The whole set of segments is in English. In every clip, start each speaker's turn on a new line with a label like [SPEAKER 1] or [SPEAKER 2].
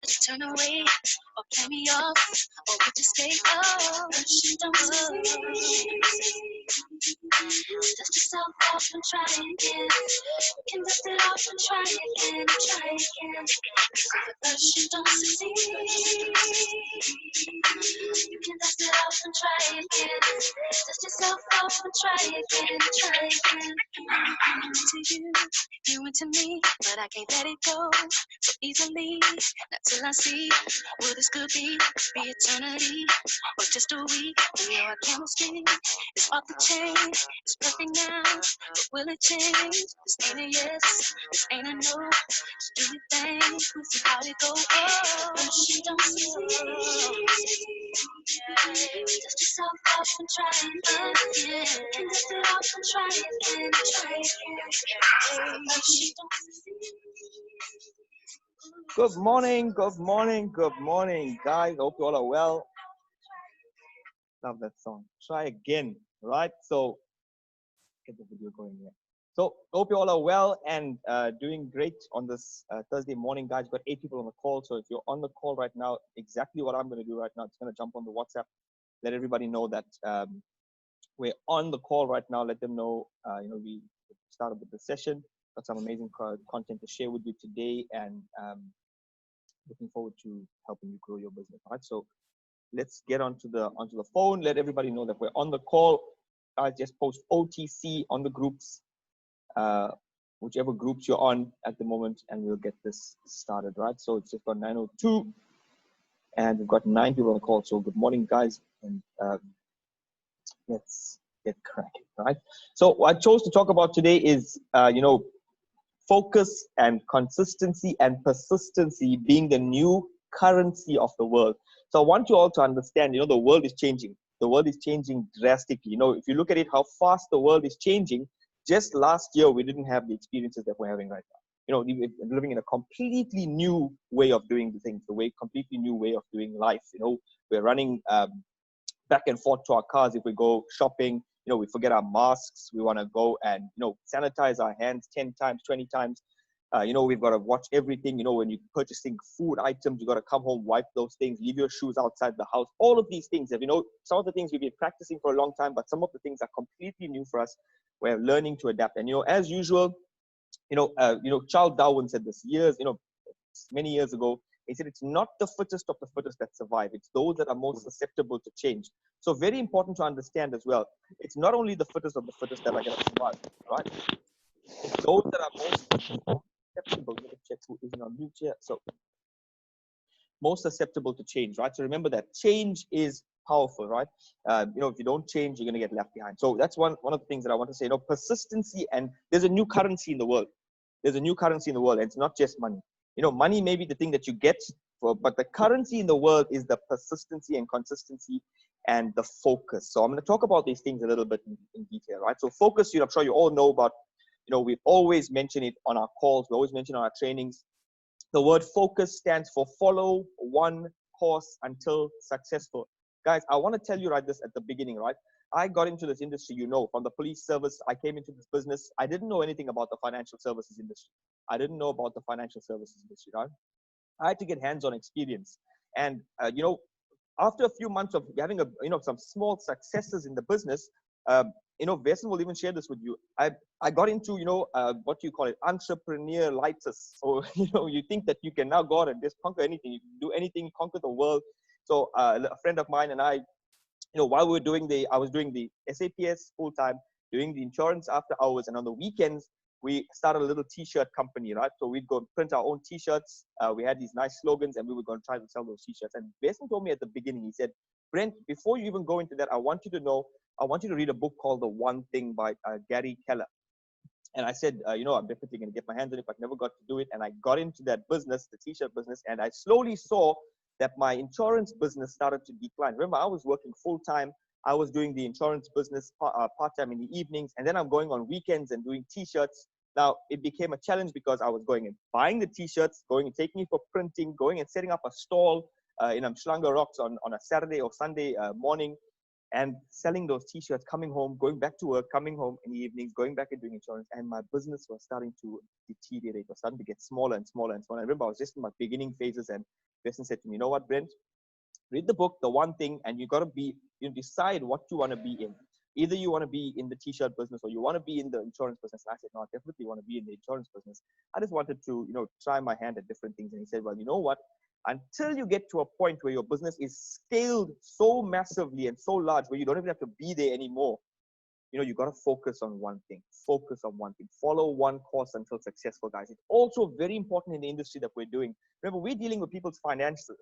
[SPEAKER 1] Turn away or play me off, or would you stay? Oh, you don't dust yourself off and try again. You can dust it off and try again, try again. But first you don't succeed. You can dust it off and try again. Dust yourself off and try again, try again. To you, you and to me, but I can't let it go so easily. Not till I see what this could be eternity or just a week. We know our chemistry is off the chain. It's perfect now, but will it change? This ain't a yes, this ain't a no. Just do your thing, we'll see how it goes. Oh, but you don't succeed. Dust yourself off and try again. Dust it off and try again, try again. But you don't succeed.
[SPEAKER 2] Good morning, good morning, good morning, guys. Hope you all are well. Love that song. Try again, right? So, get the video going here. So, hope you all are well and doing great on this Thursday morning, guys. We've got 8 people on the call. So, if you're on the call right now, exactly what I'm going to do right now, it's going to jump on the WhatsApp, let everybody know that we're on the call right now. Let them know, we started with the session. Got some amazing content to share with you today, and looking forward to helping you grow your business. All right, so let's get onto the phone. Let everybody know that we're on the call. Guys, just post OTC on the groups, whichever groups you're on at the moment, and we'll get this started. Right, so it's just got 9:02, and we've got 9 people on the call. So good morning, guys, and let's get cracking. Right. So what I chose to talk about today is, focus and consistency and persistency being the new currency of the world. So I want you all to understand, the world is changing. The world is changing drastically. If you look at it, how fast the world is changing, just last year, we didn't have the experiences that we're having right now. We're living in a completely new way of doing the things, completely new way of doing life. We're running back and forth to our cars if we go shopping. We forget our masks. We want to go and, sanitize our hands 10 times, 20 times. We've got to watch everything. When you're purchasing food items, you got to come home, wipe those things, leave your shoes outside the house. All of these things, some of the things we've been practicing for a long time, but some of the things are completely new for us. We're learning to adapt. And, as usual, Charles Darwin said this many years ago. He said, it's not the fittest of the fittest that survive. It's those that are most susceptible to change. So very important to understand as well. It's not only the fittest of the fittest that are going to survive, right? It's those that are most susceptible. Let me check who isn't on mute here. So most susceptible to change, right? So remember that change is powerful, right? If you don't change, you're going to get left behind. So that's one of the things that I want to say. Persistency, and there's a new currency in the world. There's a new currency in the world, and it's not just money. Money may be the thing that you get, but the currency in the world is the persistency and consistency and the focus. So I'm going to talk about these things a little bit in detail, right? So focus, I'm sure you all know about, we always mention it on our calls. We always mention on our trainings. The word focus stands for follow one course until successful. Guys, I want to tell you this at the beginning, right? I got into this industry, from the police service. I came into this business. I didn't know anything about the financial services industry. I didn't know about the financial services industry, right? I had to get hands-on experience. And, after a few months of having some small successes in the business, Vesan will even share this with you. I got into, what do you call it? Entrepreneur-litis. So, you think that you can now go out and just conquer anything. You can do anything, conquer the world. So a friend of mine and I, while we were I was doing the SAPS full time, doing the insurance after hours, and on the weekends, we started a little t-shirt company, right? So we'd go print our own t-shirts. We had these nice slogans, and we were going to try to sell those t-shirts. And Besan told me at the beginning, he said, Brent, before you even go into that, I want you to read a book called The One Thing by Gary Keller. And I said, I'm definitely going to get my hands on it, but never got to do it. And I got into that business, the t-shirt business, and I slowly saw that my insurance business started to decline. Remember, I was working full-time. I was doing the insurance business part-time in the evenings, and then I'm going on weekends and doing t-shirts. Now, it became a challenge because I was going and buying the t-shirts, going and taking it for printing, going and setting up a stall in Umhlanga Rocks on a Saturday or Sunday morning, and selling those t-shirts, coming home, going back to work, coming home in the evenings, going back and doing insurance. And my business was starting to deteriorate, was starting to get smaller and smaller and smaller. I remember I was just in my beginning phases, and person said to me, you know what, Brent, read the book, the one thing, and you got to be, you decide what you want to be in. Either you want to be in the t-shirt business or you want to be in the insurance business. And I said, no, I definitely want to be in the insurance business. I just wanted to, try my hand at different things. And he said, well, you know what? Until you get to a point where your business is scaled so massively and so large where you don't even have to be there anymore, you got to focus on one thing. Focus on one thing. Follow one course until successful, guys. It's also very important in the industry that we're doing. Remember, we're dealing with people's finances,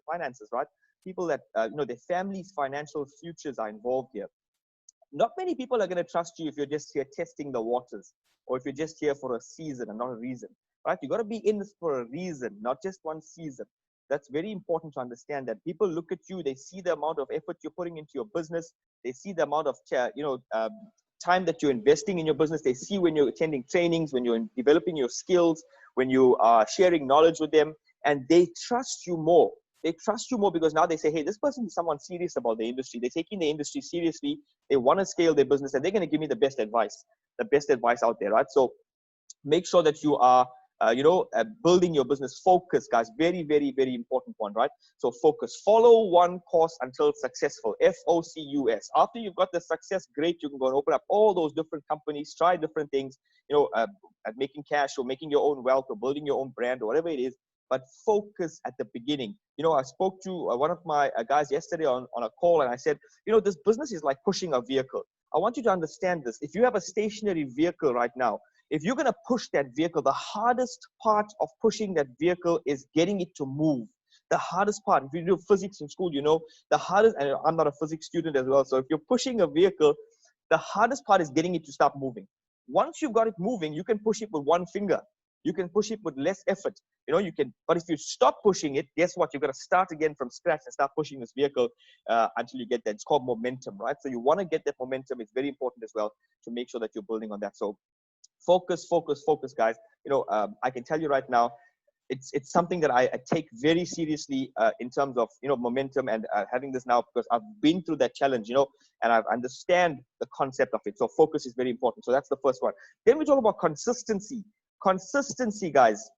[SPEAKER 2] right? People that, their families' financial futures are involved here. Not many people are going to trust you if you're just here testing the waters or if you're just here for a season and not a reason, right? You got to be in this for a reason, not just one season. That's very important to understand that people look at you, they see the amount of effort you're putting into your business. They see the amount of, time that you're investing in your business. They see when you're attending trainings, when you're developing your skills, when you are sharing knowledge with them, and they trust you more. They trust you more because now they say, hey, this person is someone serious about the industry. They're taking the industry seriously. They want to scale their business and they're going to give me the best advice out there, right? So make sure that you are, building your business. Focus, guys. Very, very, very important one, right? So focus. Follow one course until successful. FOCUS. After you've got the success, great. You can go and open up all those different companies, try different things, at making cash or making your own wealth or building your own brand or whatever it is. But focus at the beginning. I spoke to one of my guys yesterday on a call, and I said, this business is like pushing a vehicle. I want you to understand this. If you have a stationary vehicle right now, if you're going to push that vehicle, the hardest part of pushing that vehicle is getting it to move. The hardest part, if you do physics in school, the hardest, and I'm not a physics student as well, so if you're pushing a vehicle, the hardest part is getting it to stop moving. Once you've got it moving, you can push it with one finger. You can push it with less effort. You can, but if you stop pushing it, guess what? You've got to start again from scratch and start pushing this vehicle until you get that. It's called momentum, right? So you want to get that momentum. It's very important as well to make sure that you're building on that. So focus, guys. I can tell you right now, it's something that I take very seriously in terms of momentum and having this now, because I've been through that challenge, and I understand the concept of it. So focus is very important. So that's the first one. Then we talk about consistency. Consistency, guys.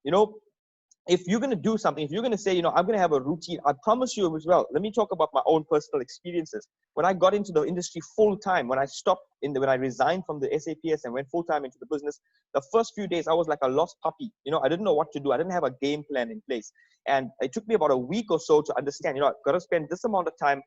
[SPEAKER 2] If you're going to do something, if you're going to say, I'm going to have a routine, I promise you as well. Let me talk about my own personal experiences. When I got into the industry full time, when I resigned from the SAPS and went full time into the business, the first few days I was like a lost puppy. I didn't know what to do. I didn't have a game plan in place. And it took me about a week or so to understand, I've got to spend this amount of time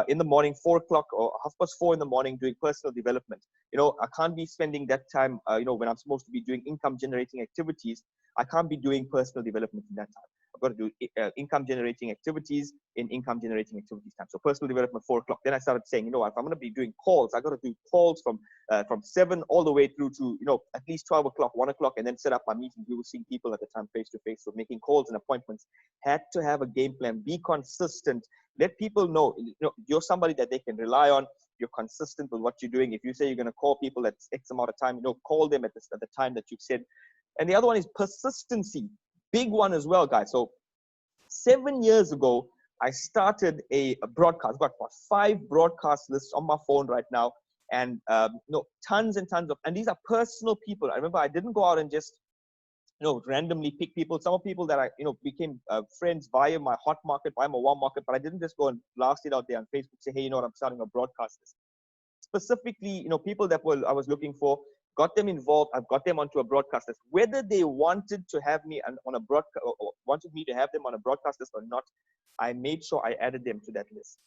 [SPEAKER 2] in the morning, 4 o'clock or 4:30 in the morning doing personal development. I can't be spending that time, when I'm supposed to be doing income generating activities. I can't be doing personal development in that time. I've got to do income generating activities in income generating activities time. So personal development, 4 o'clock. Then I started saying, if I'm going to be doing calls, I got to do calls from 7 all the way through to, at least 12 o'clock, 1 o'clock, and then set up my meetings. We were seeing people at the time face to face. So making calls and appointments. Had to have a game plan, be consistent. Let people know, you're somebody that they can rely on. You're consistent with what you're doing. If you say you're going to call people at X amount of time, call them at the time that you've said. And the other one is persistency. Big one as well, guys. So 7 years ago, I started a broadcast. I've got 5 broadcast lists on my phone right now. And tons and tons of, and these are personal people. I remember I didn't go out and just randomly pick people. Some of people that I, became friends via my hot market, via my warm market, but I didn't just go and blast it out there on Facebook, say, hey, I'm starting a broadcast list. Specifically, people that I was looking for, got them involved. I've got them onto a broadcast list. Whether they wanted to have me on a broadcast, or wanted me to have them on a broadcast list or not, I made sure I added them to that list.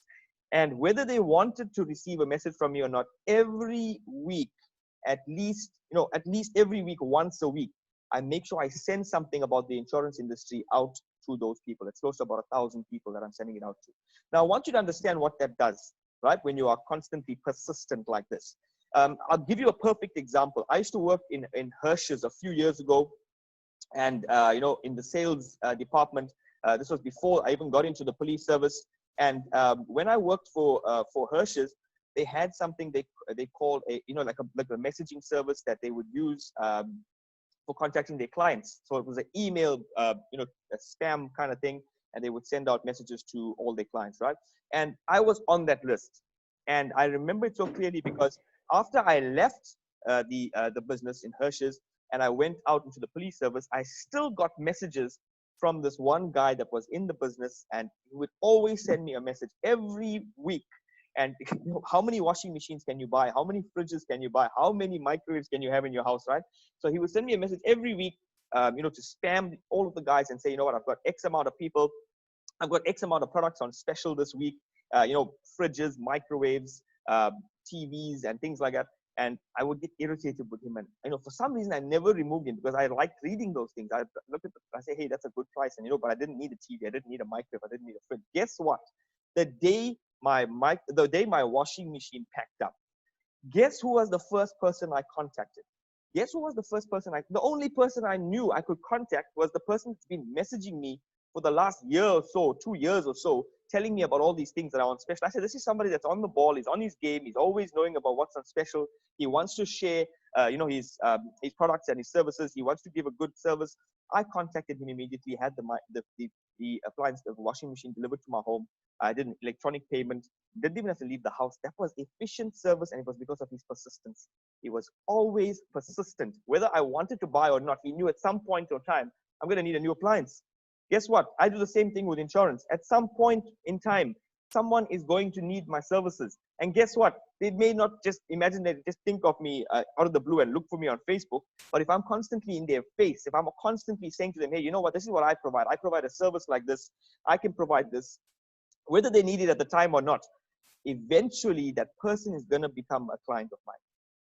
[SPEAKER 2] And whether they wanted to receive a message from me or not, every week, at least every week, once a week, I make sure I send something about the insurance industry out to those people. It's close to about 1,000 people that I'm sending it out to. Now, I want you to understand what that does, right? When you are constantly persistent like this. I'll give you a perfect example. I used to work in Hershey's a few years ago, and in the sales department. This was before I even got into the police service. And when I worked for Hershey's, they had something they called a like a messaging service that they would use for contacting their clients. So it was an email, a spam kind of thing, and they would send out messages to all their clients, right? And I was on that list, and I remember it so clearly because after I left the business in Hershey's and I went out into the police service, I still got messages from this one guy that was in the business, and he would always send me a message every week. And how many washing machines can you buy? How many fridges can you buy? How many microwaves can you have in your house, right? So he would send me a message every week, to spam all of the guys and say, you know what, I've got X amount of people. I've got X amount of products on special this week, fridges, microwaves, TVs, and things like that. And I would get irritated with him. And, for some reason, I never removed him because I liked reading those things. I look at I say, hey, that's a good price. And, but I didn't need a TV. I didn't need a microwave. I didn't need a fridge. Guess what? The day my washing machine packed up, guess who was the first person I contacted? Guess who was the first person the only person I knew I could contact was the person that's been messaging me for the last year or so, 2 years or so, telling me about all these things that are on special. I said, this is somebody that's on the ball. He's on his game. He's always knowing about what's on special. He wants to share, his products and his services. He wants to give a good service. I contacted him immediately. Had the appliance, the washing machine delivered to my home. I did an electronic payment. Didn't even have to leave the house. That was efficient service, and it was because of his persistence. He was always persistent. Whether I wanted to buy or not, he knew at some point in time, I'm going to need a new appliance. Guess what? I do the same thing with insurance. At some point in time, someone is going to need my services. And guess what? They may not just imagine that, just think of me out of the blue and look for me on Facebook. But if I'm constantly in their face, if I'm constantly saying to them, hey, you know what? This is what I provide. I provide a service like this. I can provide this. Whether they need it at the time or not, eventually that person is going to become a client of mine.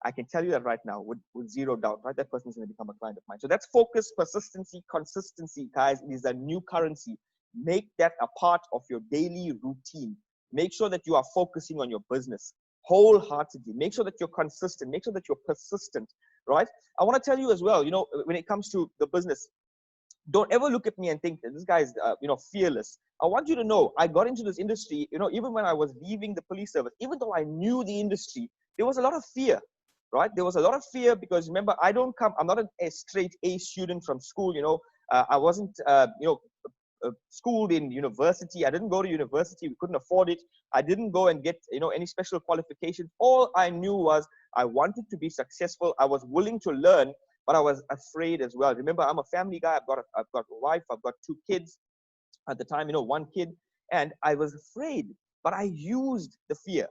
[SPEAKER 2] I can tell you that right now with zero doubt, right? That person is going to become a client of mine. So that's focus, persistency, consistency, guys. It is a new currency. Make that a part of your daily routine. Make sure that you are focusing on your business wholeheartedly. Make sure that you're consistent. Make sure that you're persistent, right? I want to tell you as well, when it comes to the business, don't ever look at me and think that this guy is, fearless. I want you to know, I got into this industry, even when I was leaving the police service, even though I knew the industry, there was a lot of fear. Right? There was a lot of fear because remember, I'm not a straight A student from school, I wasn't, schooled in university. I didn't go to university. We couldn't afford it. I didn't go and get, any special qualifications. All I knew was I wanted to be successful. I was willing to learn, but I was afraid as well. Remember, I'm a family guy. I've got a wife. I've got 2 kids at the time, 1 kid, and I was afraid, but I used the fear.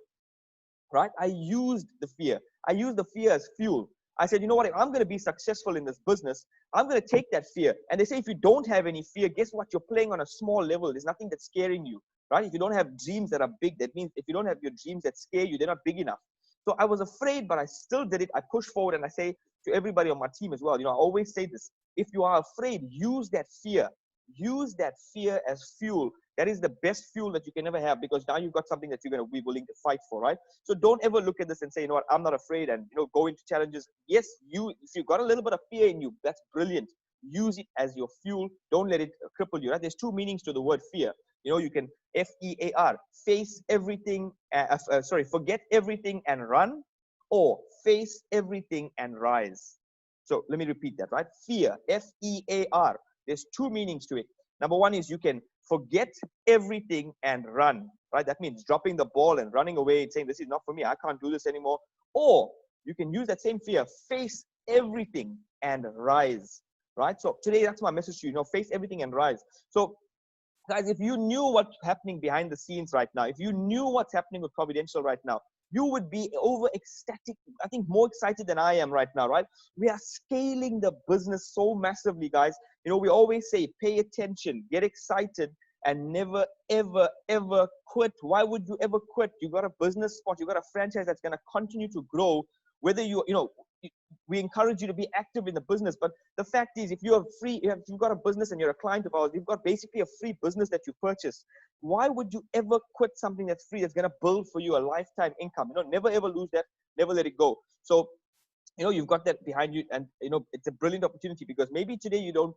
[SPEAKER 2] Right? I used the fear. I used the fear as fuel. I said, you know what? If I'm going to be successful in this business, I'm going to take that fear. And they say, if you don't have any fear, guess what? You're playing on a small level. There's nothing that's scaring you, right? If you don't have dreams that are big, that means if you don't have your dreams that scare you, they're not big enough. So I was afraid, but I still did it. I pushed forward, and I say to everybody on my team as well, I always say this. If you are afraid, use that fear. Use that fear as fuel. That is the best fuel that you can ever have, because now you've got something that you're going to be willing to fight for, right? So don't ever look at this and say, you know what, I'm not afraid, and go into challenges. Yes, if you've got a little bit of fear in you, that's brilliant. Use it as your fuel. Don't let it cripple you, right? There's 2 meanings to the word fear. You can FEAR, face everything, forget everything and run, or face everything and rise. So let me repeat that, right? Fear, FEAR. There's 2 meanings to it. Number 1 is you can forget everything and run, right? That means dropping the ball and running away and saying, this is not for me. I can't do this anymore. Or you can use that same fear, face everything and rise, right? So today, that's my message to you, face everything and rise. So guys, if you knew what's happening behind the scenes right now, if you knew what's happening with Providential right now, you would be over ecstatic, I think more excited than I am right now, right? We are scaling the business so massively, guys. We always say, pay attention, get excited, and never, ever, ever quit. Why would you ever quit? You got a business spot, you got a franchise that's going to continue to grow. Whether we encourage you to be active in the business, but the fact is, if you've got a business and you're a client of ours, you've got basically a free business that you purchase. Why would you ever quit something that's free, that's going to build for you a lifetime income? Never ever lose that, never let it go. So you've got that behind you, and it's a brilliant opportunity, because maybe today you don't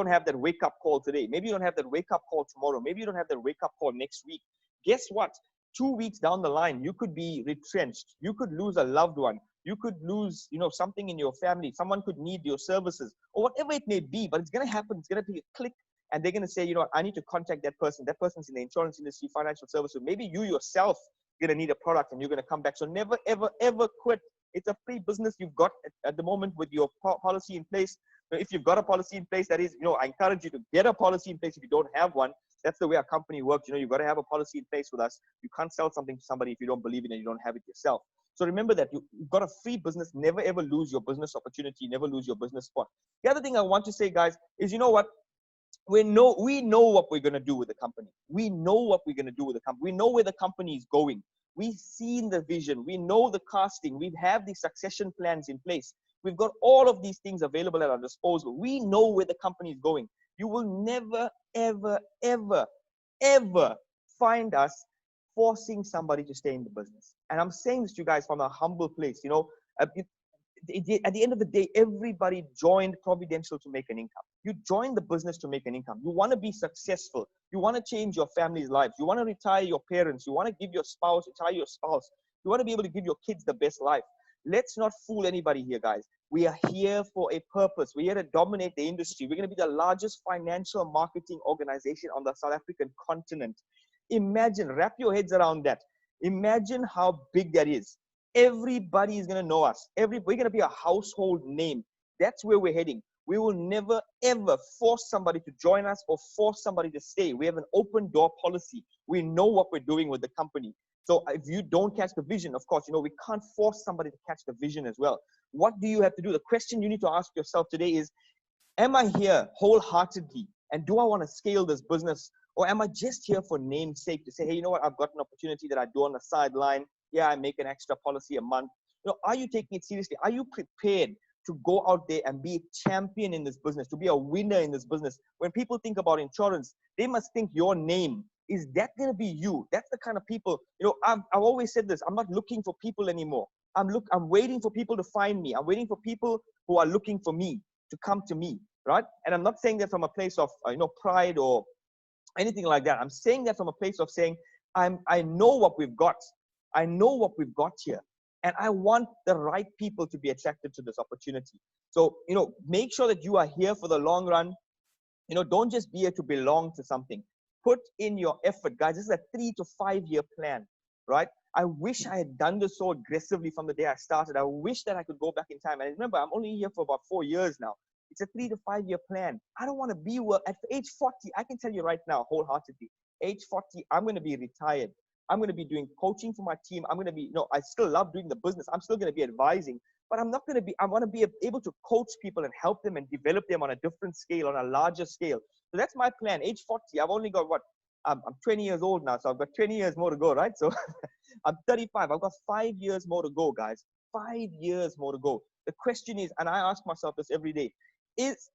[SPEAKER 2] have that wake up call today. Maybe you don't have that wake up call tomorrow. Maybe you don't have that wake up call next week. Guess what? 2 weeks down the line, you could be retrenched. You could lose a loved one. You could lose, something in your family. Someone could need your services, or whatever it may be, but it's going to happen. It's going to be a click, and they're going to say, I need to contact that person. That person's in the insurance industry, financial services. Maybe you yourself going to need a product, and you're going to come back. So never, ever, ever quit. It's a free business you've got at the moment with your policy in place. If you've got a policy in place, that is, I encourage you to get a policy in place if you don't have one. That's the way our company works. You've got to have a policy in place with us. You can't sell something to somebody if you don't believe in it and you don't have it yourself. So remember that you've got a free business. Never ever lose your business opportunity. Never lose your business spot. The other thing I want to say, guys, is you know what? We know what we're going to do with the company. We know what we're going to do with the company. We know where the company is going. We've seen the vision. We know the casting. We have the succession plans in place. We've got all of these things available at our disposal. We know where the company is going. You will never, ever, ever, ever find us forcing somebody to stay in the business. And I'm saying this to you guys from a humble place. At the end of the day, everybody joined Providential to make an income. You joined the business to make an income. You want to be successful. You want to change your family's lives. You want to retire your parents. You want to give retire your spouse. You want to be able to give your kids the best life. Let's not fool anybody here, guys. We are here for a purpose. We're here to dominate the industry. We're going to be the largest financial marketing organization on the South African continent. Imagine, wrap your heads around that. Imagine how big that is. Everybody is going to know us. We're going to be a household name. That's where we're heading. We will never, ever force somebody to join us or force somebody to stay. We have an open door policy. We know what we're doing with the company. So if you don't catch the vision, of course, we can't force somebody to catch the vision as well. What do you have to do? The question you need to ask yourself today is, am I here wholeheartedly? And do I want to scale this business? Or am I just here for name's sake to say, hey, you know what? I've got an opportunity that I do on the sideline. Yeah, I make an extra policy a month. Are you taking it seriously? Are you prepared to go out there and be a champion in this business, to be a winner in this business? When people think about insurance, they must think your name. Is that going to be you? That's the kind of people, I've always said this. I'm not looking for people anymore. I'm waiting for people to find me. I'm waiting for people who are looking for me to come to me, right? And I'm not saying that from a place of, pride or anything like that. I'm saying that from a place of saying, I know what we've got. I know what we've got here. And I want the right people to be attracted to this opportunity. So, make sure that you are here for the long run. Don't just be here to belong to something. Put in your effort, guys. This is a 3 to 5 year plan, right? I wish I had done this so aggressively from the day I started. I wish that I could go back in time. And remember, I'm only here for about 4 years now. It's a 3 to 5 year plan. I don't want to be at age 40. I can tell you right now, wholeheartedly, age 40, I'm going to be retired. I'm going to be doing coaching for my team. I'm going to be, I still love doing the business. I'm still going to be advising, but I'm not going to be, I want to be able to coach people and help them and develop them on a different scale, on a larger scale. So that's my plan. Age 40, I've only got I'm 20 years old now. So I've got 20 years more to go, right? So I'm 35. I've got 5 years more to go, guys. 5 years more to go. The question is, and I ask myself this every day, is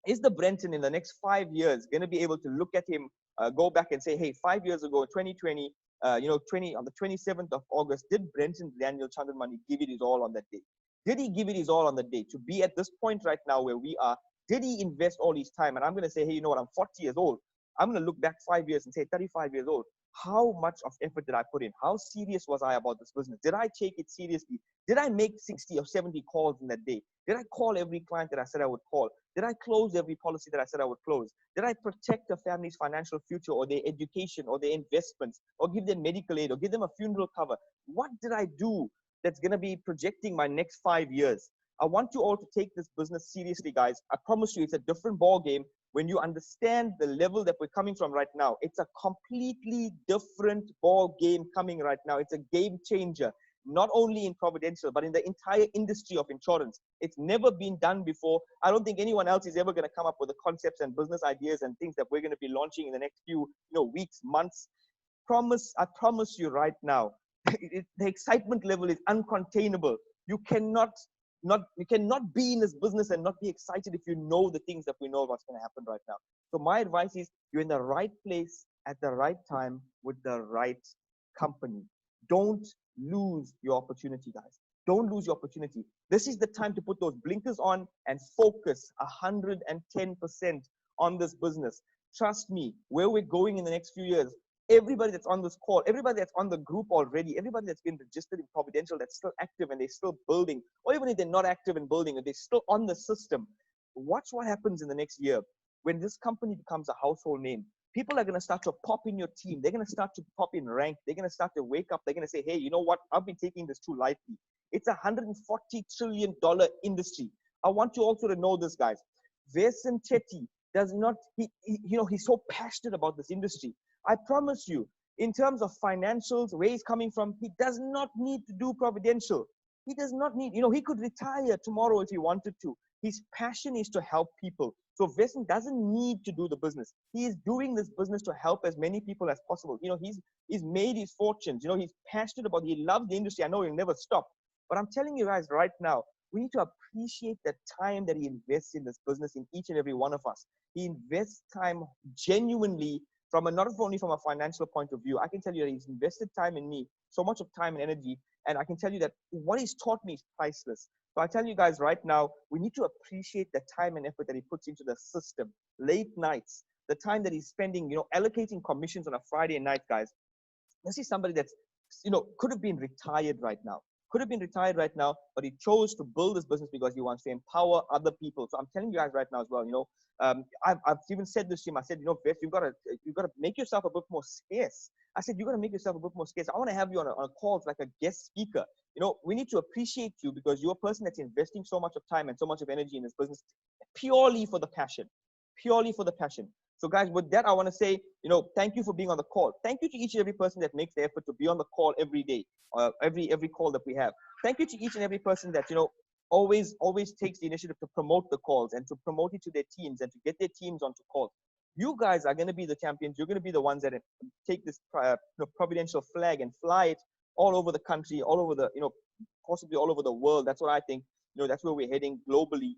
[SPEAKER 2] the Brenton in the next 5 years going to be able to look at him, go back and say, hey, 5 years ago, 2020, on the 27th of August, did Brenton Daniel Chandramani give it his all on that day? Did he give it his all on the day to be at this point right now where we are? Did he invest all his time? And I'm going to say, hey, you know what? I'm 40 years old. I'm going to look back 5 years and say, 35 years old. How much of effort did I put in? How serious was I about this business? Did I take it seriously? Did I make 60 or 70 calls in that day? Did I call every client that I said I would call? Did I close every policy that I said I would close? Did I protect a family's financial future or their education or their investments or give them medical aid or give them a funeral cover? What did I do that's going to be projecting my next 5 years? I want you all to take this business seriously, guys. I promise you it's a different ball game when you understand the level that we're coming from right now. It's a completely different ball game coming right now. It's a game changer, not only in Providential, but in the entire industry of insurance. It's never been done before. I don't think anyone else is ever going to come up with the concepts and business ideas and things that we're going to be launching in the next few weeks, months. I promise you right now, the excitement level is uncontainable. You cannot be in this business and not be excited if you know the things that we know what's going to happen right now. So my advice is you're in the right place at the right time with the right company. Don't lose your opportunity, guys. Don't lose your opportunity. This is the time to put those blinkers on and focus 110% on this business. Trust me, where we're going in the next few years, everybody that's on this call, everybody that's on the group already, everybody that's been registered in Providential that's still active and they're still building, or even if they're not active in building and they're still on the system, watch what happens in the next year. When this company becomes a household name, people are going to start to pop in your team. They're going to start to pop in rank. They're going to start to wake up. They're going to say, hey, you know what? I've been taking this too lightly. It's a $140 trillion industry. I want you also to know this, guys. Vesan Chetty does not, he's so passionate about this industry. I promise you, in terms of financials, where he's coming from, he does not need to do Providential. He does not need, he could retire tomorrow if he wanted to. His passion is to help people. So Vesan doesn't need to do the business. He is doing this business to help as many people as possible. He's made his fortunes. He's passionate about it. He loves the industry. I know he'll never stop. But I'm telling you guys right now, we need to appreciate the time that he invests in this business in each and every one of us. He invests time genuinely from not only from a financial point of view. I can tell you that he's invested time in me, so much of time and energy. And I can tell you that what he's taught me is priceless. So I tell you guys right now, we need to appreciate the time and effort that he puts into the system. Late nights, the time that he's spending, allocating commissions on a Friday night, guys. This is somebody that's, could have been retired right now. Could have been retired right now, but he chose to build this business because he wants to empower other people. So I'm telling you guys right now as well, I've even said this to him. I said, Veth, you've got to make yourself a bit more scarce. I said, you've got to make yourself a bit more scarce. I want to have you on a call like a guest speaker. We need to appreciate you because you're a person that's investing so much of time and so much of energy in this business purely for the passion, purely for the passion. So guys, with that, I want to say, thank you for being on the call. Thank you to each and every person that makes the effort to be on the call every day, every call that we have. Thank you to each and every person that, always takes the initiative to promote the calls and to promote it to their teams and to get their teams onto calls. You guys are going to be the champions. You're going to be the ones that take this providential flag and fly it all over the country, all over the, possibly all over the world. That's what I think. That's where we're heading globally.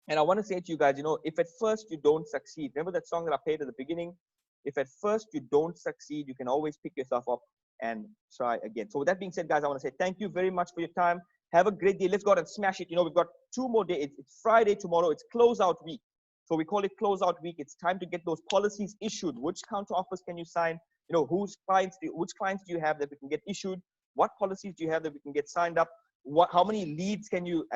[SPEAKER 2] And I want to say to you guys, if at first you don't succeed, remember that song that I played at the beginning? If at first you don't succeed, you can always pick yourself up and try again. So with that being said, guys, I want to say thank you very much for your time. Have a great day. Let's go out and smash it. We've got 2 more days. It's Friday tomorrow. It's closeout week. So we call it closeout week. It's time to get those policies issued. Which counter offers can you sign? Which clients do you have that we can get issued? What policies do you have that we can get signed up? How many leads can you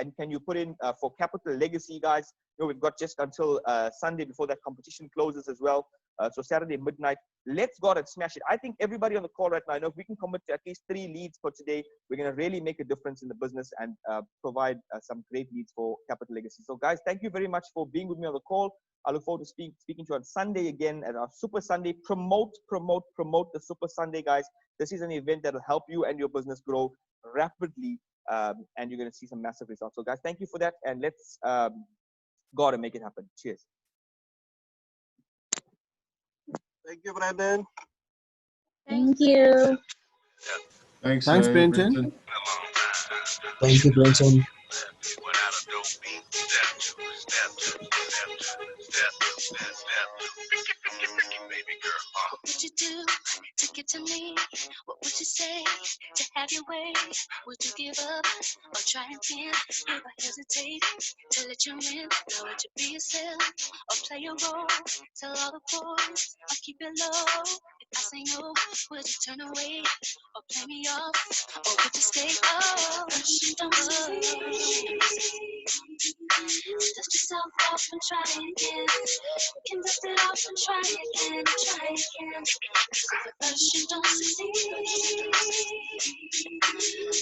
[SPEAKER 2] put in for Capital Legacy, guys? We've got just until Sunday before that competition closes as well. So Saturday midnight, let's go out and smash it. I think everybody on the call right now, if we can commit to at least 3 leads for today, we're going to really make a difference in the business and provide some great leads for Capital Legacy. So guys, thank you very much for being with me on the call. I look forward to speaking to you on Sunday again at our Super Sunday. Promote the Super Sunday, guys. This is an event that will help you and your business grow rapidly. And you're going to see some massive results. So guys, thank you for that. And let's go out and make it happen. Cheers.
[SPEAKER 3] Thank you, Brandon.
[SPEAKER 1] Thank you.
[SPEAKER 4] Thanks,
[SPEAKER 5] Brenton.
[SPEAKER 6] Thank you, Brenton.
[SPEAKER 1] What would you do to get to me? What would you say to have your way? Would you give up or try again? If I hesitate to let you in, now would you be yourself or play a role? Tell all the boys or keep it low. If I say no, would you turn away or play me off? Or would you stay? Oh, dust yourself off and try again. You can dust it off and try again, try again. So at first you don't succeed.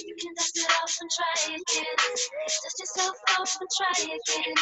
[SPEAKER 1] You can dust it off and try again. Dust yourself off and try again.